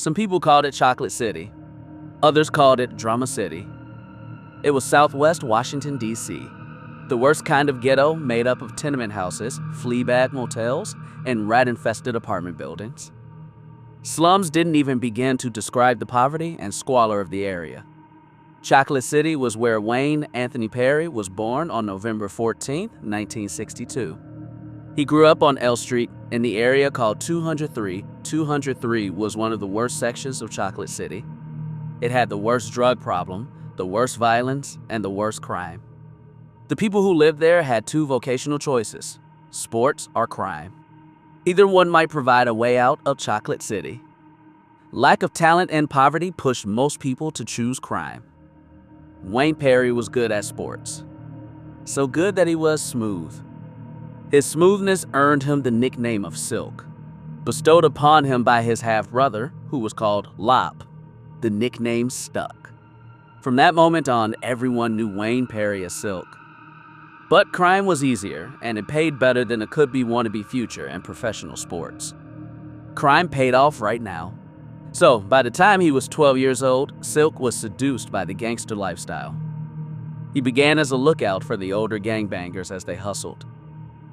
Some people called it Chocolate City. Others called it Drama City. It was Southwest Washington, D.C., the worst kind of ghetto made up of tenement houses, flea-bag motels, and rat-infested apartment buildings. Slums didn't even begin to describe the poverty and squalor of the area. Chocolate City was where Wayne Anthony Perry was born on November 14, 1962. He grew up on L Street in the area called 203. 203 was one of the worst sections of Chocolate City. It had the worst drug problem, the worst violence, and the worst crime. The people who lived there had two vocational choices: sports or crime. Either one might provide a way out of Chocolate City. Lack of talent and poverty pushed most people to choose crime. Wayne Perry was good at sports. So good that he was smooth. His smoothness earned him the nickname of Silk, bestowed upon him by his half-brother, who was called Lop. The nickname stuck. From that moment on, everyone knew Wayne Perry as Silk. But crime was easier, and it paid better than a could-be wannabe future in professional sports. Crime paid off right now. So, by the time he was 12 years old, Silk was seduced by the gangster lifestyle. He began as a lookout for the older gangbangers as they hustled.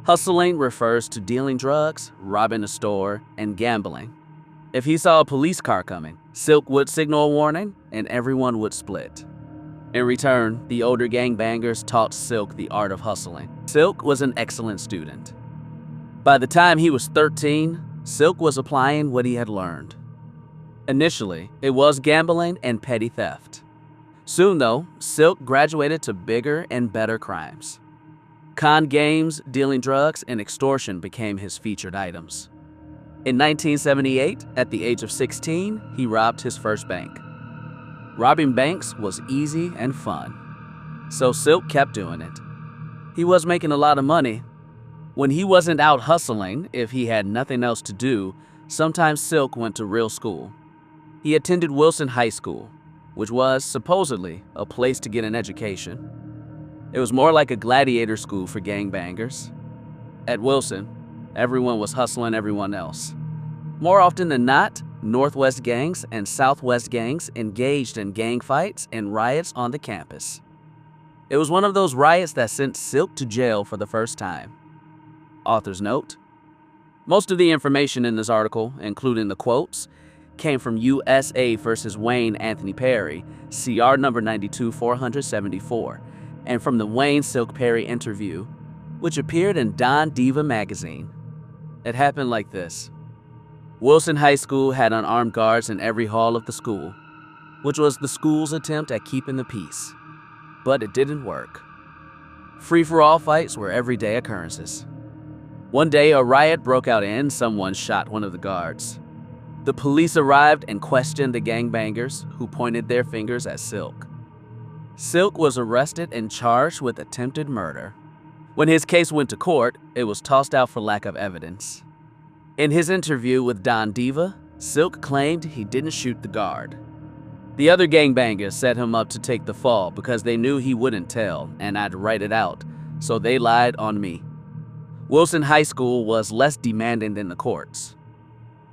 Hustling refers to dealing drugs, robbing a store, and gambling. If he saw a police car coming, Silk would signal a warning, and everyone would split. In return, the older gangbangers taught Silk the art of hustling. Silk was an excellent student. By the time he was 13, Silk was applying what he had learned. Initially, it was gambling and petty theft. Soon, though, Silk graduated to bigger and better crimes. Con games, dealing drugs, and extortion became his featured items. In 1978, at the age of 16, he robbed his first bank. Robbing banks was easy and fun, so Silk kept doing it. He was making a lot of money. When he wasn't out hustling, if he had nothing else to do, sometimes Silk went to real school. He attended Wilson High School, which was, supposedly, a place to get an education. It was more like a gladiator school for gangbangers. At Wilson, everyone was hustling everyone else. More often than not, Northwest gangs and Southwest gangs engaged in gang fights and riots on the campus. It was one of those riots that sent Silk to jail for the first time. Author's note: most of the information in this article, including the quotes, came from USA vs. Wayne Anthony Perry, CR number 92-474, and from the Wayne Silk Perry interview, which appeared in Don Diva magazine. It happened like this. Wilson High School had unarmed guards in every hall of the school, which was the school's attempt at keeping the peace. But it didn't work. Free-for-all fights were everyday occurrences. One day, a riot broke out and someone shot one of the guards. The police arrived and questioned the gangbangers, who pointed their fingers at Silk. Silk was arrested and charged with attempted murder. When his case went to court, it was tossed out for lack of evidence. In his interview with Don Diva, Silk claimed he didn't shoot the guard. The other gangbangers set him up to take the fall because they knew he wouldn't tell and I'd write it out, so they lied on me. Wilson High School was less demanding than the courts.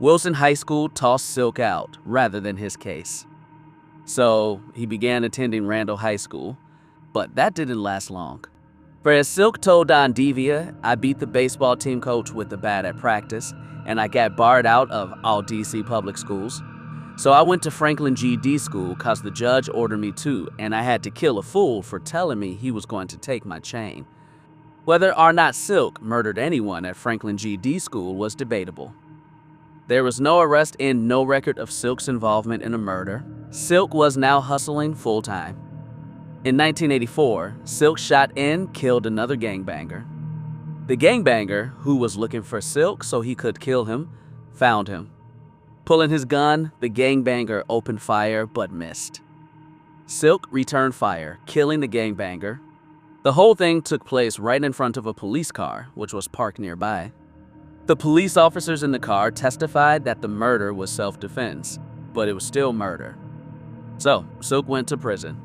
Wilson High School tossed Silk out rather than his case. So he began attending Randall High School, but that didn't last long. For as Silk told Don Diva, I beat the baseball team coach with the bat at practice, and I got barred out of all DC public schools. So I went to Franklin GD School cause the judge ordered me to, and I had to kill a fool for telling me he was going to take my chain. Whether or not Silk murdered anyone at Franklin GD School was debatable. There was no arrest and no record of Silk's involvement in a murder. Silk was now hustling full-time. In 1984, Silk shot and killed another gangbanger. The gangbanger, who was looking for Silk so he could kill him, found him. Pulling his gun, the gangbanger opened fire but missed. Silk returned fire, killing the gangbanger. The whole thing took place right in front of a police car, which was parked nearby. The police officers in the car testified that the murder was self-defense, but it was still murder. So, Silk went to prison.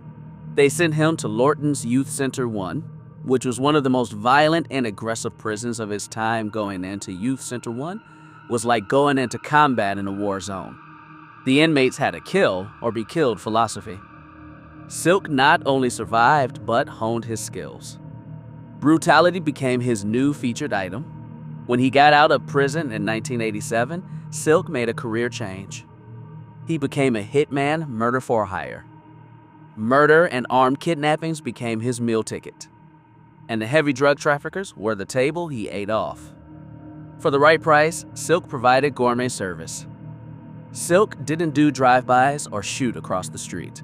They sent him to Lorton's Youth Center 1, which was one of the most violent and aggressive prisons of its time. Going into Youth Center 1 was like going into combat in a war zone. The inmates had a kill or be killed philosophy. Silk not only survived, but honed his skills. Brutality became his new featured item. When he got out of prison in 1987, Silk made a career change. He became a hitman, murder for hire. Murder and armed kidnappings became his meal ticket. And the heavy drug traffickers were the table he ate off. For the right price, Silk provided gourmet service. Silk didn't do drive-bys or shoot across the street.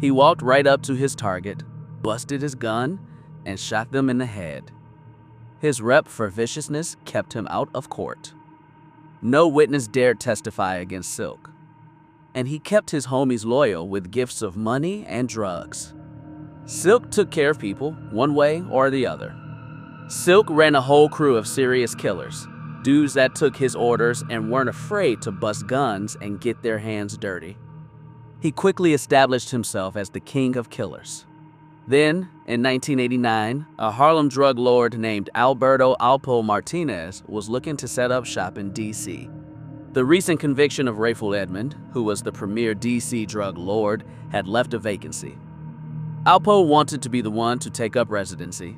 He walked right up to his target, busted his gun, and shot them in the head. His rep for viciousness kept him out of court. No witness dared testify against Silk. And he kept his homies loyal with gifts of money and drugs. Silk took care of people one way or the other. Silk ran a whole crew of serious killers, dudes that took his orders and weren't afraid to bust guns and get their hands dirty. He quickly established himself as the king of killers. Then, in 1989, a Harlem drug lord named Alberto Alpo Martinez was looking to set up shop in D.C. The recent conviction of Rayful Edmond, who was the premier D.C. drug lord, had left a vacancy. Alpo wanted to be the one to take up residency.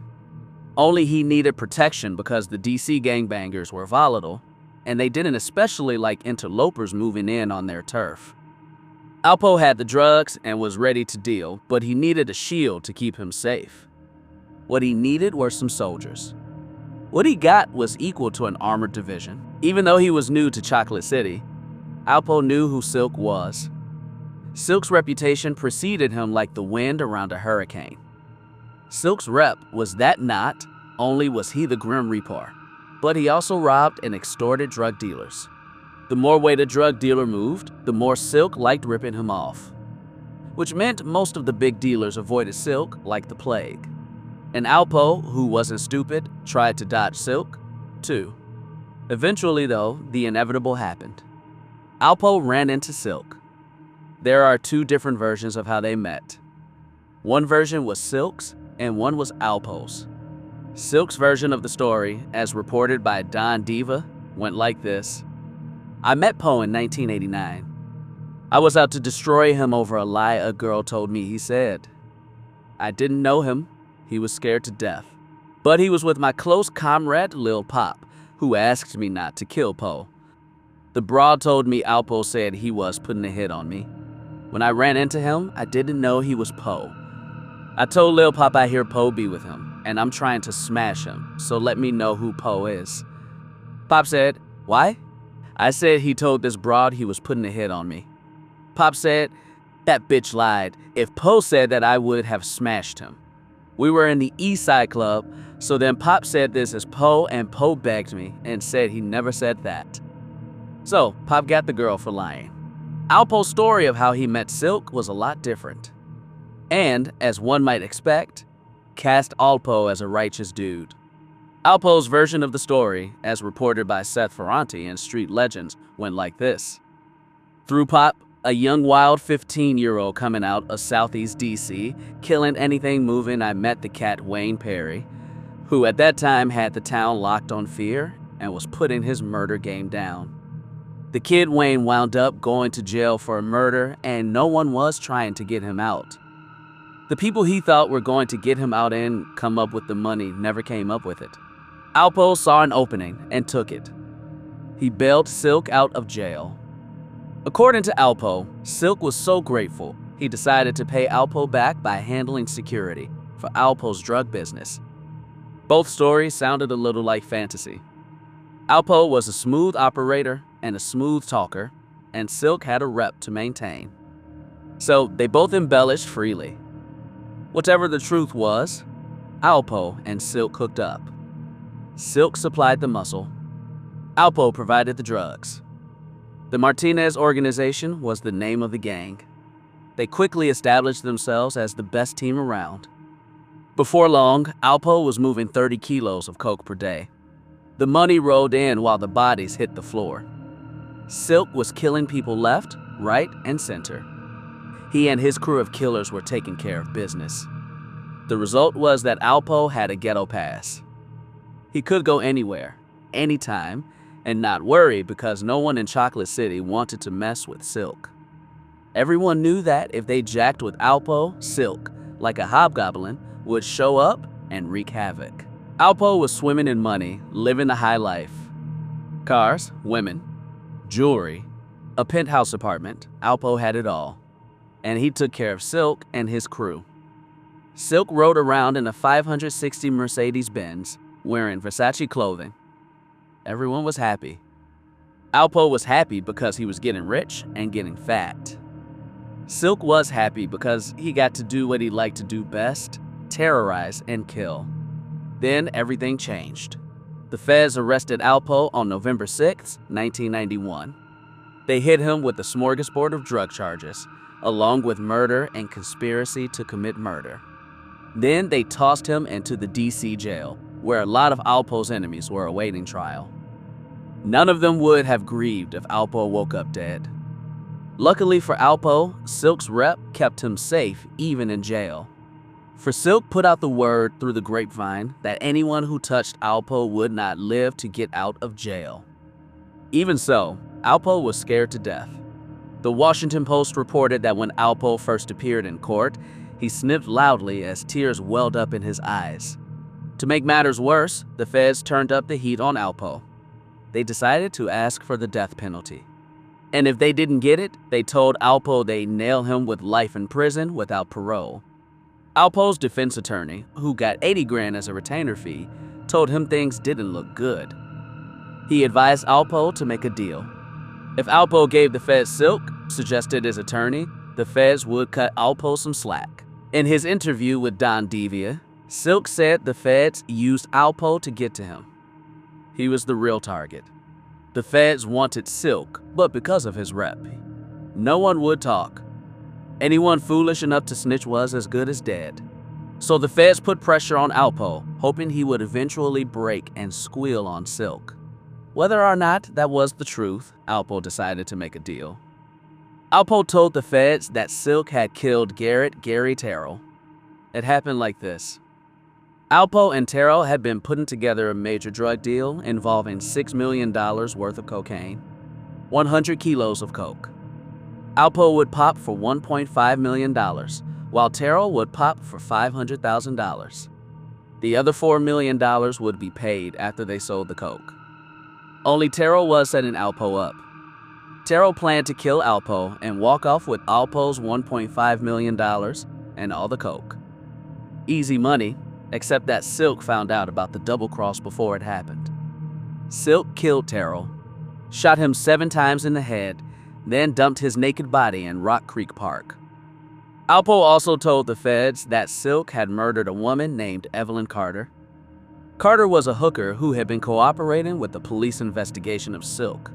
Only he needed protection because the D.C. gangbangers were volatile, and they didn't especially like interlopers moving in on their turf. Alpo had the drugs and was ready to deal, but he needed a shield to keep him safe. What he needed were some soldiers. What he got was equal to an armored division. Even though he was new to Chocolate City, Alpo knew who Silk was. Silk's reputation preceded him like the wind around a hurricane. Silk's rep was that not only was he the Grim Reaper, but he also robbed and extorted drug dealers. The more weight a drug dealer moved, the more Silk liked ripping him off. Which meant most of the big dealers avoided Silk like the plague. And Alpo, who wasn't stupid, tried to dodge Silk, too. Eventually, though, the inevitable happened. Alpo ran into Silk. There are two different versions of how they met. One version was Silk's, and one was Alpo's. Silk's version of the story, as reported by Don Diva, went like this. I met Poe in 1989. I was out to destroy him over a lie a girl told me he said. I didn't know him. He was scared to death. But he was with my close comrade, Lil Pop, who asked me not to kill Poe. The broad told me Alpo said he was putting a hit on me. When I ran into him, I didn't know he was Poe. I told Lil Pop I hear Poe be with him, and I'm trying to smash him, so let me know who Poe is. Pop said, why? I said he told this broad he was putting a hit on me. Pop said, that bitch lied. If Poe said that, I would have smashed him. We were in the East Side Club, so then Pop said this as Poe, and Poe begged me and said he never said that. So, Pop got the girl for lying. Alpo's story of how he met Silk was a lot different. And, as one might expect, cast Alpo as a righteous dude. Alpo's version of the story, as reported by Seth Ferranti in Street Legends, went like this. Through Pop, a young wild 15-year-old coming out of Southeast D.C., killing anything moving, I met the cat Wayne Perry, who at that time had the town locked on fear and was putting his murder game down. The kid Wayne wound up going to jail for a murder, and no one was trying to get him out. The people he thought were going to get him out and come up with the money never came up with it. Alpo saw an opening and took it. He bailed Silk out of jail. According to Alpo, Silk was so grateful, he decided to pay Alpo back by handling security for Alpo's drug business. Both stories sounded a little like fantasy. Alpo was a smooth operator and a smooth talker, and Silk had a rep to maintain. So they both embellished freely. Whatever the truth was, Alpo and Silk hooked up. Silk supplied the muscle. Alpo provided the drugs. The Martinez organization was the name of the gang. They quickly established themselves as the best team around. Before long, Alpo was moving 30 kilos of coke per day. The money rolled in while the bodies hit the floor. Silk was killing people left, right, and center. He and his crew of killers were taking care of business. The result was that Alpo had a ghetto pass. He could go anywhere, anytime, and not worry because no one in Chocolate City wanted to mess with Silk. Everyone knew that if they jacked with Alpo, Silk, like a hobgoblin, would show up and wreak havoc. Alpo was swimming in money, living the high life. Cars, women, jewelry, a penthouse apartment. Alpo had it all. And he took care of Silk and his crew. Silk rode around in a 560 Mercedes-Benz, wearing Versace clothing. Everyone was happy. Alpo was happy because he was getting rich and getting fat. Silk was happy because he got to do what he liked to do best, terrorize and kill. Then everything changed. The feds arrested Alpo on November 6, 1991. They hit him with a smorgasbord of drug charges, along with murder and conspiracy to commit murder. Then they tossed him into the DC jail, where a lot of Alpo's enemies were awaiting trial. None of them would have grieved if Alpo woke up dead. Luckily for Alpo, Silk's rep kept him safe even in jail. For Silk put out the word through the grapevine that anyone who touched Alpo would not live to get out of jail. Even so, Alpo was scared to death. The Washington Post reported that when Alpo first appeared in court, he sniffed loudly as tears welled up in his eyes. To make matters worse, the feds turned up the heat on Alpo. They decided to ask for the death penalty. And if they didn't get it, they told Alpo they'd nail him with life in prison without parole. Alpo's defense attorney, who got $80,000 as a retainer fee, told him things didn't look good. He advised Alpo to make a deal. If Alpo gave the feds Silk, suggested his attorney, the feds would cut Alpo some slack. In his interview with Don Devia, Silk said the feds used Alpo to get to him. He was the real target. The feds wanted Silk, but because of his rep, no one would talk. Anyone foolish enough to snitch was as good as dead. So the feds put pressure on Alpo, hoping he would eventually break and squeal on Silk. Whether or not that was the truth, Alpo decided to make a deal. Alpo told the feds that Silk had killed Gary Terrell. It happened like this. Alpo and Terrell had been putting together a major drug deal involving $6 million worth of cocaine, 100 kilos of coke. Alpo would pop for $1.5 million, while Terrell would pop for $500,000. The other $4 million would be paid after they sold the coke. Only Terrell was setting Alpo up. Terrell planned to kill Alpo and walk off with Alpo's $1.5 million and all the coke. Easy money, except that Silk found out about the double cross before it happened. Silk killed Terrell, shot him 7 times in the head, then dumped his naked body in Rock Creek Park. Alpo also told the feds that Silk had murdered a woman named Evelyn Carter. Carter was a hooker who had been cooperating with the police investigation of Silk.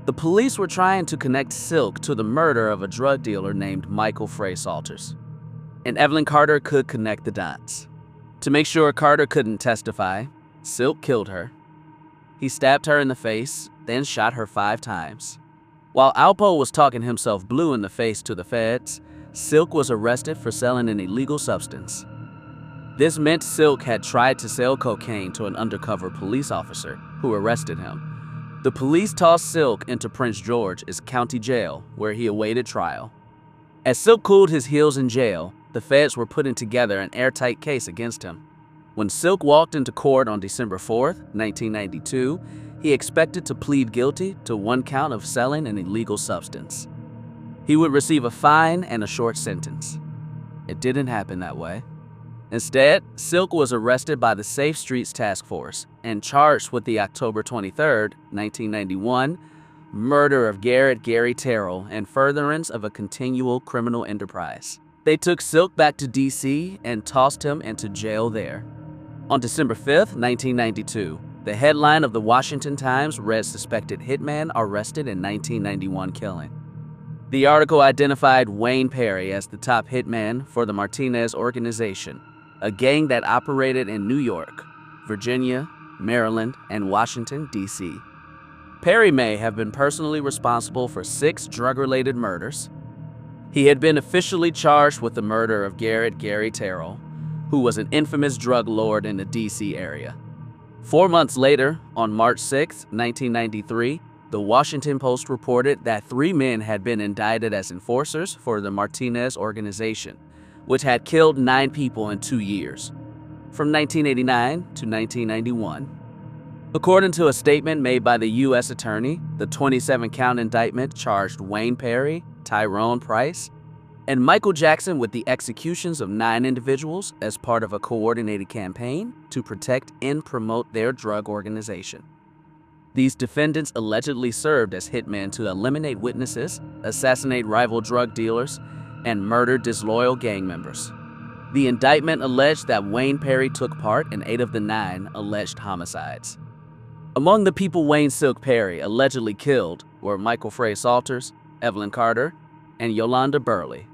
The police were trying to connect Silk to the murder of a drug dealer named Michael Frey Salters, and Evelyn Carter could connect the dots. To make sure Carter couldn't testify, Silk killed her. He stabbed her in the face, then shot her 5 times. While Alpo was talking himself blue in the face to the feds, Silk was arrested for selling an illegal substance. This meant Silk had tried to sell cocaine to an undercover police officer who arrested him. The police tossed Silk into Prince George's County Jail, where he awaited trial. As Silk cooled his heels in jail, the feds were putting together an airtight case against him. When Silk walked into court on December 4, 1992, he expected to plead guilty to 1 count of selling an illegal substance. He would receive a fine and a short sentence. It didn't happen that way. Instead, Silk was arrested by the Safe Streets Task Force and charged with the October 23, 1991, murder of Gary Terrell and furtherance of a continual criminal enterprise. They took Silk back to DC and tossed him into jail there. On December 5, 1992, the headline of the Washington Times read suspected hitman arrested in 1991 killing. The article identified Wayne Perry as the top hitman for the Martinez Organization, a gang that operated in New York, Virginia, Maryland, and Washington, D.C. Perry may have been personally responsible for 6 drug-related murders. He had been officially charged with the murder of Gary Terrell, who was an infamous drug lord in the D.C. area. 4 months later, on March 6, 1993, the Washington Post reported that 3 men had been indicted as enforcers for the Martinez organization, which had killed 9 people in 2 years, from 1989 to 1991. According to a statement made by the U.S. Attorney, the 27-count indictment charged Wayne Perry, Tyrone Price, and Michael Jackson with the executions of 9 individuals as part of a coordinated campaign to protect and promote their drug organization. These defendants allegedly served as hitmen to eliminate witnesses, assassinate rival drug dealers, and murder disloyal gang members. The indictment alleged that Wayne Perry took part in 8 of the 9 alleged homicides. Among the people Wayne "Silk" Perry allegedly killed were Michael Frey Salters, Evelyn Carter, and Yolanda Burley.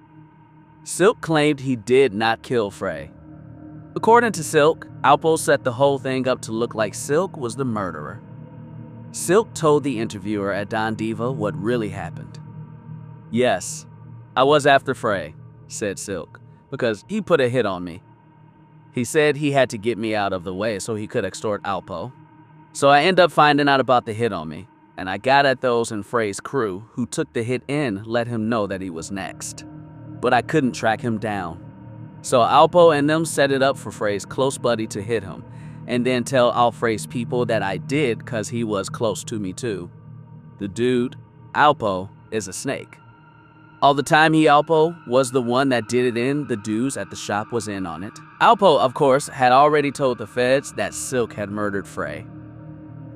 Silk claimed he did not kill Frey. According to Silk, Alpo set the whole thing up to look like Silk was the murderer. Silk told the interviewer at Don Diva what really happened. "Yes, I was after Frey," said Silk, "because he put a hit on me. He said he had to get me out of the way so he could extort Alpo. So I ended up finding out about the hit on me, and I got at those in Frey's crew who took the hit and let him know that he was next. But I couldn't track him down. So Alpo and them set it up for Frey's close buddy to hit him, and then tell all Frey's people that I did because he was close to me too. The dude, Alpo, is a snake. All the time Alpo was the one that did it in, the dudes at the shop was in on it. Alpo, of course, had already told the feds that Silk had murdered Frey.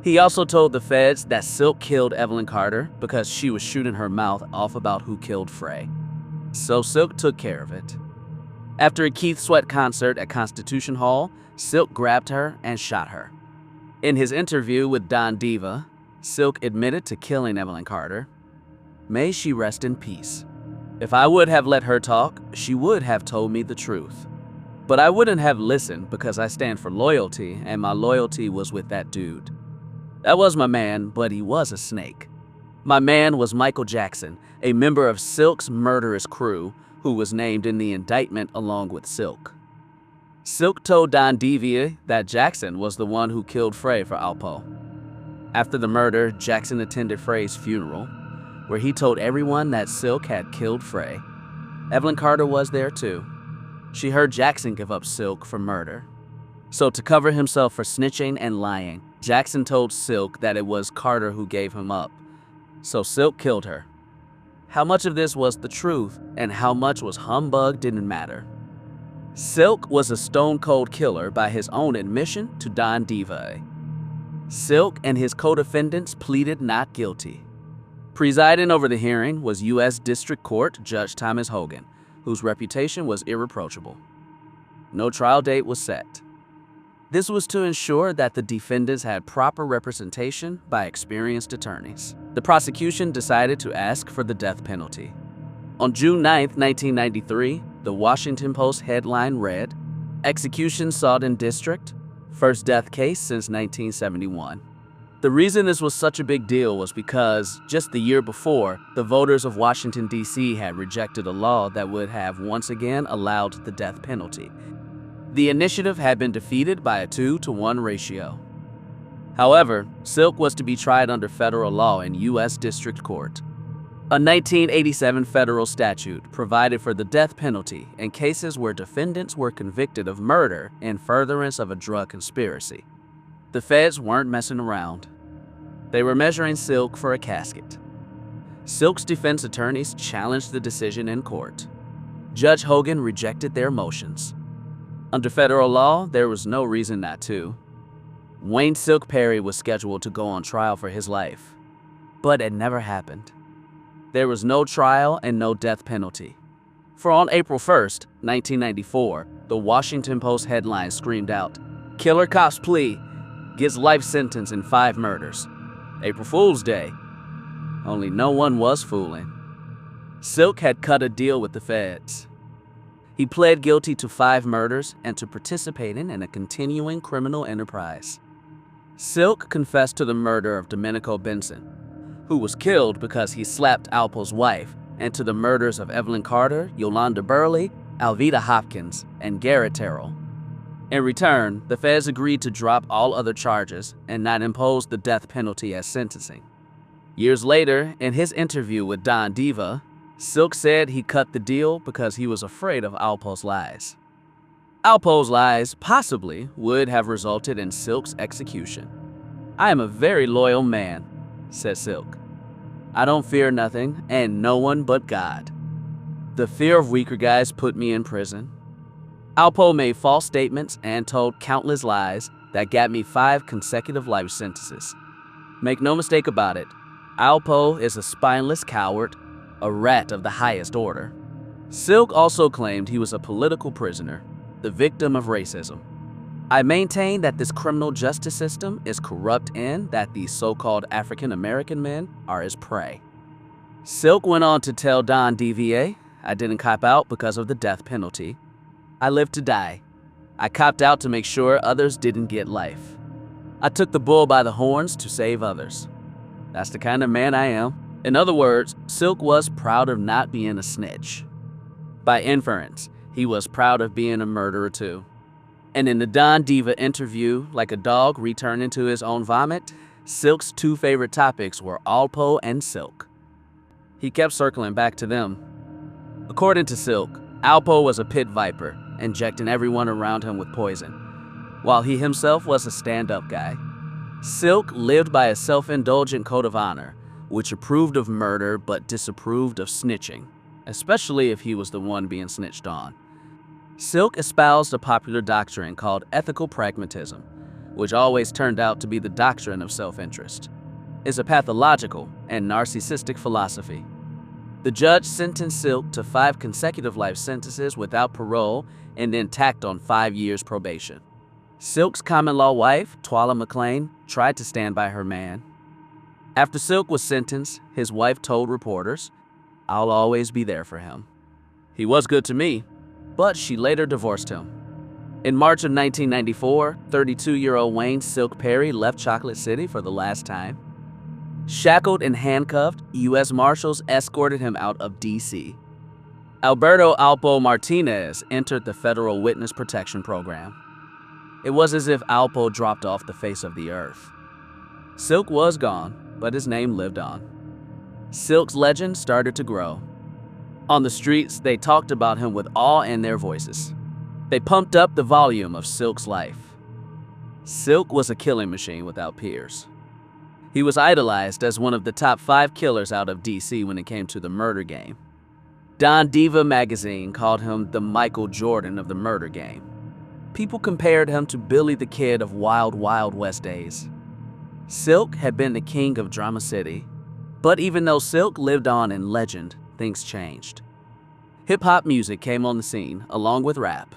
He also told the feds that Silk killed Evelyn Carter because she was shooting her mouth off about who killed Frey. So Silk took care of it. After a Keith Sweat concert at Constitution Hall, Silk grabbed her and shot her. In his interview with Don Diva, Silk admitted to killing Evelyn Carter. May she rest in peace. If I would have let her talk, she would have told me the truth. But I wouldn't have listened because I stand for loyalty, and my loyalty was with that dude. That was my man, but he was a snake. My man was Michael Jackson, a member of Silk's murderous crew, who was named in the indictment along with Silk. Silk told Don Diva that Jackson was the one who killed Frey for Alpo. After the murder, Jackson attended Frey's funeral, where he told everyone that Silk had killed Frey. Evelyn Carter was there too. She heard Jackson give up Silk for murder. So to cover himself for snitching and lying, Jackson told Silk that it was Carter who gave him up. So Silk killed her. How much of this was the truth and how much was humbug didn't matter. Silk was a stone-cold killer by his own admission to Don Diva. Silk and his co-defendants pleaded not guilty. Presiding over the hearing was U.S. District Court Judge Thomas Hogan, whose reputation was irreproachable. No trial date was set. This was to ensure that the defendants had proper representation by experienced attorneys. The prosecution decided to ask for the death penalty. On June 9, 1993, the Washington Post headline read, "Execution sought in district, first death case since 1971. The reason this was such a big deal was because, just the year before, the voters of Washington, D.C. had rejected a law that would have once again allowed the death penalty. The initiative had been defeated by a 2-to-1 ratio. However, Silk was to be tried under federal law in U.S. District Court. A 1987 federal statute provided for the death penalty in cases where defendants were convicted of murder in furtherance of a drug conspiracy. The feds weren't messing around. They were measuring Silk for a casket. Silk's defense attorneys challenged the decision in court. Judge Hogan rejected their motions. Under federal law, there was no reason not to. Wayne "Silk" Perry was scheduled to go on trial for his life, but it never happened. There was no trial and no death penalty. For on April 1st, 1994, the Washington Post headline screamed out, "Killer cops plea, gets life sentence in 5 murders. April Fool's Day." Only no one was fooling. Silk had cut a deal with the feds. He pled guilty to 5 murders and to participating in a continuing criminal enterprise. Silk confessed to the murder of Domenico Benson, who was killed because he slapped Alpo's wife, and to the murders of Evelyn Carter, Yolanda Burley, Alveda Hopkins, and Garrett Terrell. In return, the feds agreed to drop all other charges and not impose the death penalty as sentencing. Years later, in his interview with Don Diva, Silk said he cut the deal because he was afraid of Alpo's lies. Alpo's lies possibly would have resulted in Silk's execution. "I am a very loyal man," said Silk. "I don't fear nothing and no one but God. The fear of weaker guys put me in prison." Alpo made false statements and told countless lies that got me 5 consecutive life sentences. Make no mistake about it, Alpo is a spineless coward, a rat of the highest order. Silk also claimed he was a political prisoner, the victim of racism. "I maintain that this criminal justice system is corrupt and that these so-called African American men are his prey." Silk went on to tell Don Diva, "I didn't cop out because of the death penalty. I lived to die. I copped out to make sure others didn't get life. I took the bull by the horns to save others. That's the kind of man I am." In other words, Silk was proud of not being a snitch. By inference, he was proud of being a murderer too. And in the Don Diva interview, like a dog returning to his own vomit, Silk's 2 favorite topics were Alpo and Silk. He kept circling back to them. According to Silk, Alpo was a pit viper, injecting everyone around him with poison, while he himself was a stand-up guy. Silk lived by a self-indulgent code of honor, which approved of murder but disapproved of snitching, especially if he was the one being snitched on. Silk espoused a popular doctrine called ethical pragmatism, which always turned out to be the doctrine of self-interest. It's a pathological and narcissistic philosophy. The judge sentenced Silk to 5 consecutive life sentences without parole and then tacked on 5 years probation. Silk's common-law wife, Twala McLean, tried to stand by her man. After Silk was sentenced, his wife told reporters, "I'll always be there for him. He was good to me," but she later divorced him. In March of 1994, 32-year-old Wayne Silk Perry left Chocolate City for the last time. Shackled and handcuffed, U.S. Marshals escorted him out of D.C. Alberto Alpo Martinez entered the Federal Witness Protection Program. It was as if Alpo dropped off the face of the earth. Silk was gone, but his name lived on. Silk's legend started to grow. On the streets, they talked about him with awe in their voices. They pumped up the volume of Silk's life. Silk was a killing machine without peers. He was idolized as one of the top 5 killers out of D.C. when it came to the murder game. Don Diva magazine called him the Michael Jordan of the murder game. People compared him to Billy the Kid of Wild Wild West days. Silk had been the king of Drama City, but even though Silk lived on in legend, things changed. Hip-hop music came on the scene, along with rap.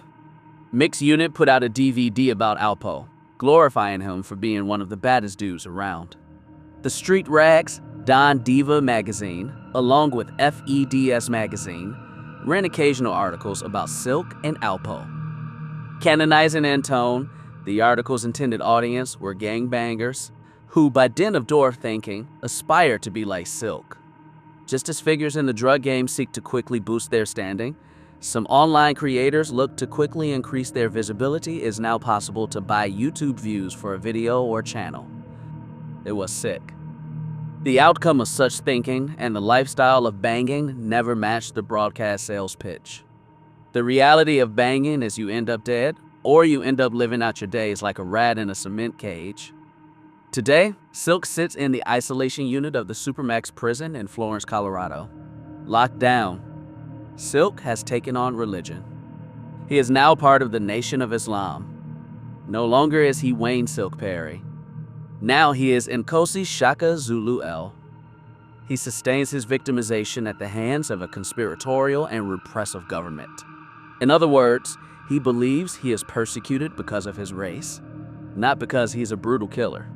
Mix Unit put out a DVD about Alpo, glorifying him for being one of the baddest dudes around. The street rags, Don Diva magazine, along with FEDS magazine, ran occasional articles about Silk and Alpo. Canonizing in tone, the article's intended audience were gangbangers who, by dint of door thinking, aspire to be like Silk. Just as figures in the drug game seek to quickly boost their standing, some online creators look to quickly increase their visibility. It is now possible to buy YouTube views for a video or channel. It was sick. The outcome of such thinking and the lifestyle of banging never matched the broadcast sales pitch. The reality of banging is you end up dead, or you end up living out your days like a rat in a cement cage. Today, Silk sits in the isolation unit of the Supermax prison in Florence, Colorado. Locked down, Silk has taken on religion. He is now part of the Nation of Islam. No longer is he Wayne Silk Perry. Now he is Nkosi Shaka Zulu L. He sustains his victimization at the hands of a conspiratorial and repressive government. In other words, he believes he is persecuted because of his race, not because he's a brutal killer.